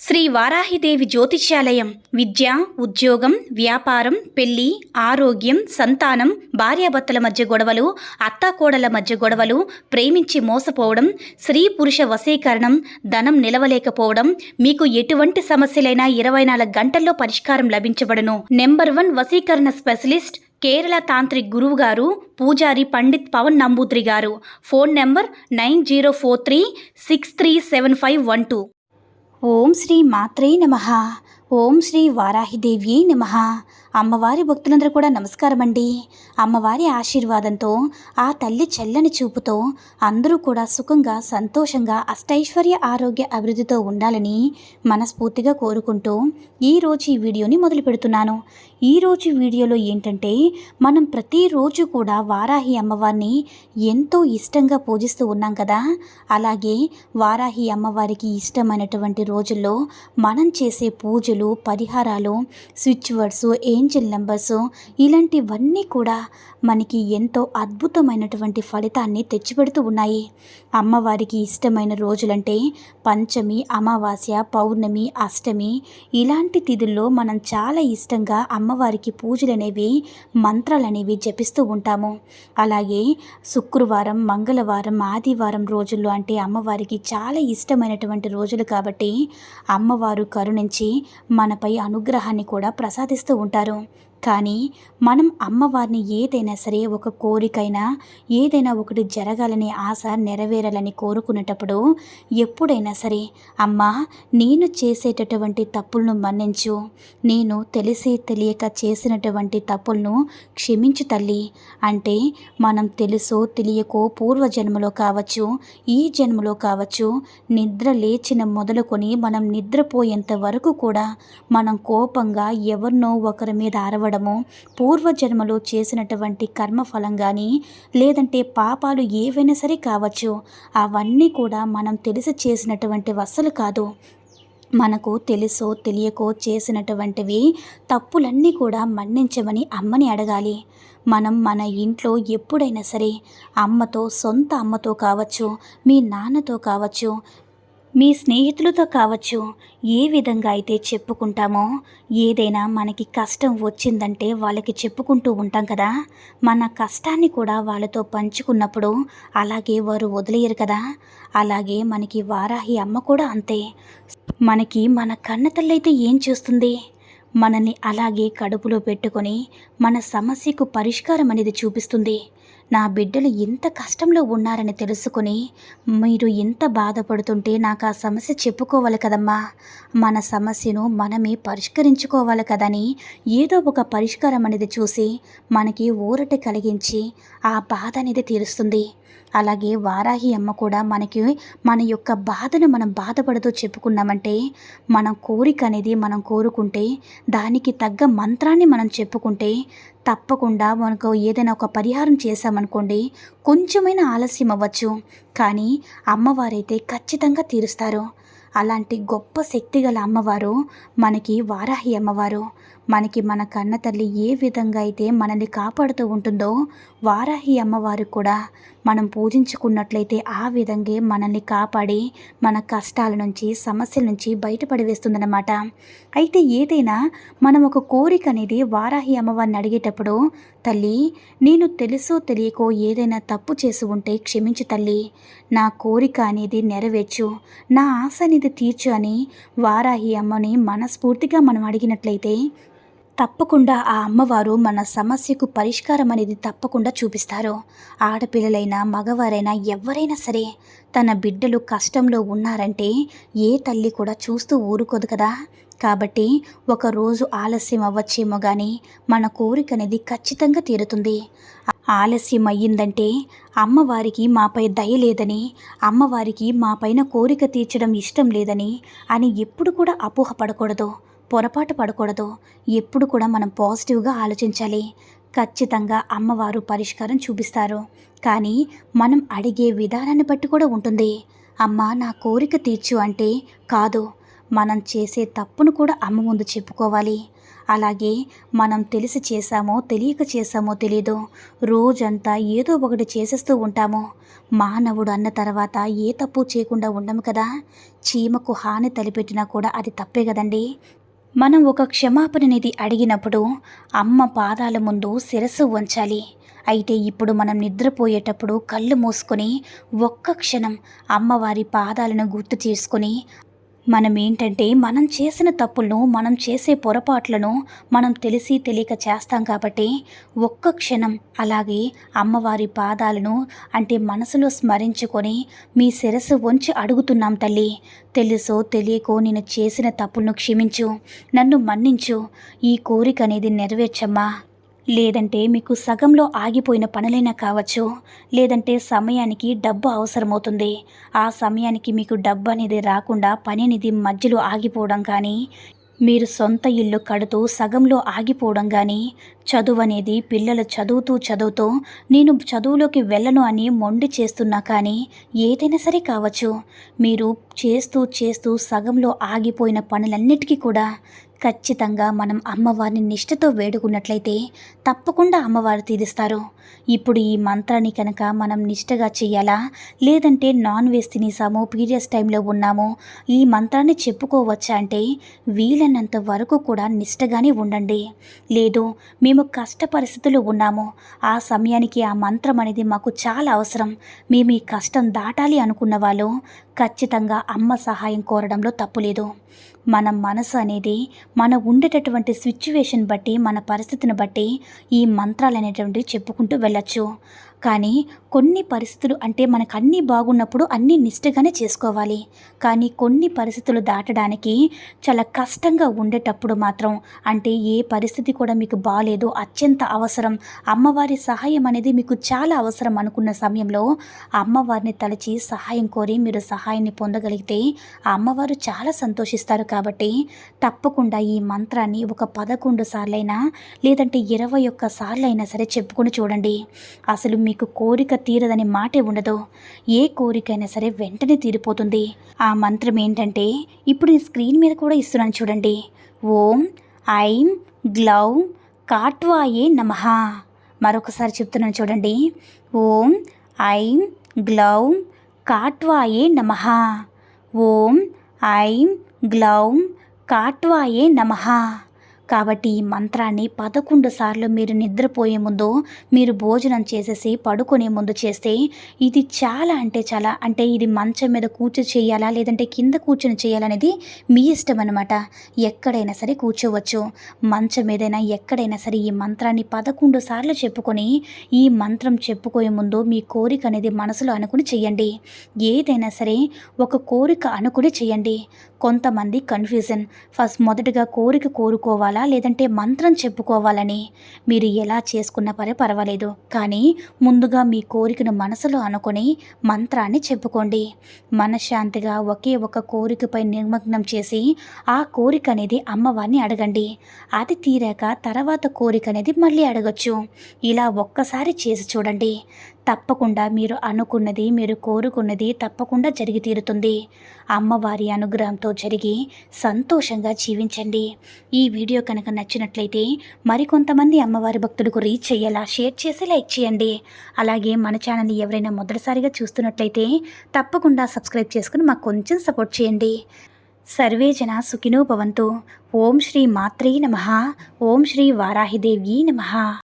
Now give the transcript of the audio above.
శ్రీ వారాహిదేవి జ్యోతిష్యాలయం విద్య, ఉద్యోగం, వ్యాపారం, పెళ్లి, ఆరోగ్యం, సంతానం, భార్యాభర్తల మధ్య గొడవలు, అత్తాకోడల మధ్య గొడవలు, ప్రేమించి మోసపోవడం, స్త్రీ పురుష వశీకరణం, ధనం నిలవలేకపోవడం, మీకు ఎటువంటి సమస్యలైనా 24 గంటల్లో పరిష్కారం లభించబడును. నెంబర్ 1 వశీకరణ స్పెషలిస్ట్ కేరళ తాంత్రిక్ గురువు గారు పూజారి పండిత్ పవన్ నంబూద్రి గారు. Phone number 9043637512. ఓం శ్రీ మాత్రే నమః. ఓం శ్రీ వారాహిదేవి నమః. అమ్మవారి భక్తులందరూ కూడా నమస్కారం అండి. అమ్మవారి ఆశీర్వాదంతో, ఆ తల్లి చల్లని చూపుతో అందరూ కూడా సుఖంగా, సంతోషంగా, అష్టైశ్వర్య, ఆరోగ్య, అభివృద్ధితో ఉండాలని మనస్ఫూర్తిగా కోరుకుంటూ ఈరోజు ఈ వీడియోని మొదలు పెడుతున్నాను. ఈరోజు వీడియోలో ఏంటంటే, మనం ప్రతిరోజు కూడా వారాహి అమ్మవారిని ఎంతో ఇష్టంగా పూజిస్తూ ఉన్నాం కదా. అలాగే వారాహి అమ్మవారికి ఇష్టమైనటువంటి రోజుల్లో మనం చేసే పూజలు, పరిహారాలు, స్విచ్ వర్డ్స్, ఏంజల్ నెంబర్స్, ఇలాంటివన్నీ కూడా మనకి ఎంతో అద్భుతమైనటువంటి ఫలితాన్ని తెచ్చిపెడుతూ ఉన్నాయి. అమ్మవారికి ఇష్టమైన రోజులంటే పంచమి, అమావాస్య, పౌర్ణమి, అష్టమి, ఇలాంటి తిథుల్లో మనం చాలా ఇష్టంగా అమ్మవారికి పూజలు అనేవి, మంత్రాలు అనేవి జపిస్తూ ఉంటాము. అలాగే శుక్రవారం, మంగళవారం, ఆదివారం రోజుల్లో అంటే అమ్మవారికి చాలా ఇష్టమైనటువంటి రోజులు కాబట్టి అమ్మవారు కరుణించి మనపై అనుగ్రహాన్ని కూడా ప్రసాదిస్తూ ఉంటారు. కానీ మనం అమ్మవారిని ఏదైనా సరే, ఒక కోరికైనా, ఏదైనా ఒకటి జరగాలనే ఆశ నెరవేరాలని కోరుకునేటప్పుడు ఎప్పుడైనా సరే, అమ్మా నేను చేసేటటువంటి తప్పులను మన్నించు, నేను తెలిసి తెలియక చేసినటువంటి తప్పులను క్షమించు తల్లి అంటే, మనం తెలుసో తెలియకో పూర్వజన్మలో కావచ్చు, ఈ జన్మలో కావచ్చు, నిద్ర లేచిన మొదలుకొని మనం నిద్రపోయేంత వరకు కూడా మనం కోపంగా ఎవరినో ఒకరి మీద అరవడము, పూర్వజన్మలో చేసినటువంటి కర్మఫలం కానీ, లేదంటే పాపాలు ఏవైనా సరే కావచ్చు, అవన్నీ కూడా మనం తెలిసి చేసినటువంటి వసలు కాదు. మనకు తెలుసో తెలియకో చేసినటువంటివి తప్పులన్నీ కూడా మన్నించమని అమ్మని అడగాలి. మనం మన ఇంట్లో ఎప్పుడైనా సరే అమ్మతో, సొంత అమ్మతో కావచ్చు, మీ నాన్నతో కావచ్చు, మీ స్నేహితులతో కావచ్చు, ఏ విధంగా అయితే చెప్పుకుంటామో, ఏదైనా మనకి కష్టం వచ్చిందంటే వాళ్ళకి చెప్పుకుంటూ ఉంటాం కదా. మన కష్టాన్ని కూడా వాళ్ళతో పంచుకున్నప్పుడు అలాగే వారు వదిలేయరు కదా. అలాగే మనకి వారాహి అమ్మ కూడా అంతే. మనకి మన కన్నతల్లైతే ఏం చేస్తుంది, మనల్ని అలాగే కడుపులో పెట్టుకొని మన సమస్యకు పరిష్కారం అనేది చూపిస్తుంది. నా బిడ్డలు ఎంత కష్టంలో ఉన్నారని తెలుసుకొని మీరు ఎంత బాధపడుతుంటే నాకు ఆ సమస్య చెప్పుకోవాలి కదమ్మా, మన సమస్యను మనమే పరిష్కరించుకోవాలి కదని ఏదో ఒక పరిష్కారం అనేది చూసి మనకి ఊరట కలిగించి ఆ బాధ అనేది తీరుస్తుంది. అలాగే వారాహి అమ్మ కూడా మనకి మన యొక్క బాధను మనం బాధపడుతూ చెప్పుకున్నామంటే, మనం కోరిక అనేది మనం కోరుకుంటే, దానికి తగ్గ మంత్రాన్ని మనం చెప్పుకుంటే, తప్పకుండా మనకు ఏదైనా ఒక పరిహారం చేశామనుకోండి, కొంచెమైనా ఆలస్యం అవ్వచ్చు, కానీ అమ్మవారైతే ఖచ్చితంగా తీరుస్తారు. అలాంటి గొప్ప శక్తి గల అమ్మవారు మనకి వారాహి అమ్మవారు. మనకి మన కన్న తల్లి ఏ విధంగా అయితే మనల్ని కాపాడుతూ ఉంటుందో, వారాహి అమ్మవారు కూడా మనం పూజించుకున్నట్లయితే ఆ విధంగా మనల్ని కాపాడి మన కష్టాల నుంచి, సమస్యల నుంచి బయటపడి వేస్తుందన్నమాట. అయితే ఏదైనా మనం ఒక కోరిక అనేది వారాహి అమ్మవారిని అడిగేటప్పుడు, తల్లి నేను తెలుసో తెలియకో ఏదైనా తప్పు చేసి ఉంటే క్షమించు తల్లి, నా కోరిక అనేది నెరవేర్చు, నా ఆశ అనేది తీర్చు అని వారాహి అమ్మని మనస్ఫూర్తిగా మనం అడిగినట్లయితే తప్పకుండా ఆ అమ్మవారు మన సమస్యకు పరిష్కారం అనేది తప్పకుండా చూపిస్తారు. ఆడపిల్లలైనా, మగవారైనా, ఎవరైనా సరే తన బిడ్డలు కష్టంలో ఉన్నారంటే ఏ తల్లి కూడా చూస్తూ ఊరుకోదు కదా. కాబట్టి ఒకరోజు ఆలస్యం అవ్వచ్చేమో కానీ మన కోరిక అనేది ఖచ్చితంగా తీరుతుంది. ఆలస్యం అయ్యిందంటే అమ్మవారికి మాపై దయ లేదని, అమ్మవారికి మా పైన కోరిక తీర్చడం ఇష్టం లేదని అని ఎప్పుడు కూడా అపోహపడకూడదు, పొరపాటు పడకూడదు. ఎప్పుడు కూడా మనం పాజిటివ్గా ఆలోచించాలి. ఖచ్చితంగా అమ్మవారు పరిష్కారం చూపిస్తారు. కానీ మనం అడిగే విధానాన్ని బట్టి కూడా ఉంటుంది. అమ్మ నా కోరిక తీర్చు అంటే కాదు, మనం చేసే తప్పును కూడా అమ్మ ముందు చెప్పుకోవాలి. అలాగే మనం తెలిసి చేశామో తెలియక చేశామో తెలీదు, రోజంతా ఏదో ఒకటి చేసేస్తూ ఉంటాము. మానవుడు అన్న తర్వాత ఏ తప్పు చేయకుండా ఉండము కదా. చీమకు హాని తలపెట్టినా కూడా అది తప్పే కదండి. మనం ఒక క్షమాపణ అనేది అడిగినప్పుడు అమ్మ పాదాల ముందు శిరస్సు వంచాలి. అయితే ఇప్పుడు మనం నిద్రపోయేటప్పుడు కళ్ళు మూసుకొని ఒక్క క్షణం అమ్మవారి పాదాలను గుర్తు చేసుకొని మనం చేసిన తప్పులను, మనం చేసే పొరపాట్లను మనం తెలిసి తెలియక చేస్తాం కాబట్టి ఒక్క క్షణం అలాగే అమ్మవారి పాదాలను మనసులో స్మరించుకొని మీ శిరస్సు వంచి అడుగుతున్నాం తల్లి, తెలుసో తెలియకో నేను చేసిన తప్పులను క్షమించు, నన్ను మన్నించు, ఈ కోరిక అనేది నెరవేర్చమ్మా. లేదంటే మీకు సగంలో ఆగిపోయిన పనులైనా కావచ్చు, లేదంటే సమయానికి డబ్బు అవసరమవుతుంది. ఆ సమయానికి మీకు డబ్బు అనేది రాకుండా పని అనేది మధ్యలో ఆగిపోవడం కానీ, మీరు సొంత ఇల్లు కడుతూ సగంలో ఆగిపోవడం కానీ, చదువు అనేది పిల్లలు చదువుతూ నేను చదువులోకి వెళ్ళను అని మొండి చేస్తున్నా కానీ, ఏదైనా సరే కావచ్చు, మీరు చేస్తూ సగంలో ఆగిపోయిన పనులన్నిటికీ కూడా ఖచ్చితంగా మనం అమ్మవారిని నిష్ఠతో వేడుకున్నట్లయితే తప్పకుండా అమ్మవారు తీరుస్తారు. ఇప్పుడు ఈ మంత్రాన్ని కనుక మనం నిష్ఠగా చేయాలా, లేదంటే నాన్ వెజ్ తినేసాము, పీరియడ్స్ టైంలో ఉన్నాము, ఈ మంత్రాన్ని చెప్పుకోవచ్చా అంటే వీలైనంత వరకు కూడా నిష్ఠగానే ఉండండి. లేదు మేము కష్ట పరిస్థితుల్లో ఉన్నాము, ఆ సమయానికి ఆ మంత్రం అనేది మాకు చాలా అవసరం, మేము ఈ కష్టం దాటాలి అనుకున్న వాళ్ళు ఖచ్చితంగా అమ్మ సహాయం కోరడంలో తప్పులేదు. మన మనసు అనేది మన ఉండేటటువంటి సిచ్యువేషన్ బట్టి, మన పరిస్థితిని బట్టి ఈ మంత్రాలు అనేటువంటివి చెప్పుకుంటూ వెళ్ళచ్చు. కానీ కొన్ని పరిస్థితులు మనకు అన్నీ బాగున్నప్పుడు అన్నీ నిష్ఠగానే చేసుకోవాలి. కానీ కొన్ని పరిస్థితులు దాటడానికి చాలా కష్టంగా ఉండేటప్పుడు మాత్రం ఏ పరిస్థితి కూడా మీకు బాగాలేదు, అత్యంత అవసరం, అమ్మవారి సహాయం అనేది మీకు చాలా అవసరం అనుకున్న సమయంలో అమ్మవారిని తలచి సహాయం కోరి మీరు సహాయాన్ని పొందగలిగితే ఆ అమ్మవారు చాలా సంతోషిస్తారు. కాబట్టి తప్పకుండా ఈ మంత్రాన్ని ఒక 11 సార్లైనా లేదంటే 21 సార్లైనా సరే చెప్పుకొని చూడండి. అసలు మీకు కోరిక తీరదని మాటే ఉండదు. ఏ కోరికైనా సరే వెంటనే తీరిపోతుంది. ఆ మంత్రం ఏంటంటే ఇప్పుడు నేను స్క్రీన్ మీద కూడా ఇస్తున్నాను చూడండి. ఓం ఐం గ్లౌ కాట్వాయే నమః. మరొకసారి చెప్తున్నాను చూడండి. ఓం ఐం గ్లౌ కాట్వాయే నమః. ఓం ఐం గ్లౌ కాట్వాయే నమః. కాబట్టి ఈ మంత్రాన్ని 11 సార్లు మీరు నిద్రపోయే ముందు, మీరు భోజనం చేసేసి పడుకునే ముందు చేస్తే ఇది చాలా చాలా ఇది మంచం మీద కూర్చొని చేయాలా లేదంటే కింద కూర్చొని చేయాలనేది మీ ఇష్టం అనమాట. ఎక్కడైనా సరే కూర్చోవచ్చు, మంచం ఏదైనా ఎక్కడైనా సరే ఈ మంత్రాన్ని 11 సార్లు చెప్పుకొని ఈ మంత్రం చెప్పుకోయే ముందు మీ కోరిక అనేది మనసులో అనుకుని చేయండి. ఏదైనా సరే ఒక కోరిక అనుకుని చేయండి. కొంతమంది కన్ఫ్యూజన్, ఫస్ట్ మొదటగా కోరిక కోరుకోవాలా లేదంటే మంత్రం చెప్పుకోవాలని. మీరు ఎలా చేసుకున్నా పర్వాలేదు, కానీ ముందుగా మీ కోరికను మనసులో అనుకొని మంత్రాన్ని చెప్పుకోండి. మనశ్శాంతిగా ఒకే ఒక కోరికపై నిమగ్నం చేసి ఆ కోరిక అనేది అమ్మవారిని అడగండి. అది తీరాక తర్వాత కోరిక అనేది మళ్ళీ అడగచ్చు. ఇలా ఒక్కసారి చేసి చూడండి. తప్పకుండా మీరు అనుకున్నది, మీరు కోరుకున్నది తప్పకుండా జరిగి తీరుతుంది. అమ్మవారి అనుగ్రహంతో జరిగి సంతోషంగా జీవించండి. ఈ వీడియో కనుక నచ్చినట్లయితే మరికొంతమంది అమ్మవారి భక్తులకు రీచ్ చేయాలా షేర్ చేసి లైక్ చేయండి. అలాగే మన ఛానల్ని ఎవరైనా మొదటిసారిగా చూస్తున్నట్లయితే తప్పకుండా సబ్స్క్రైబ్ చేసుకుని మాకు కొంచెం సపోర్ట్ చేయండి. సర్వే జన సుఖినో భవంతు. ఓం శ్రీ మాత్రే నమః. ఓం శ్రీ వారాహిదేవ్యై నమః.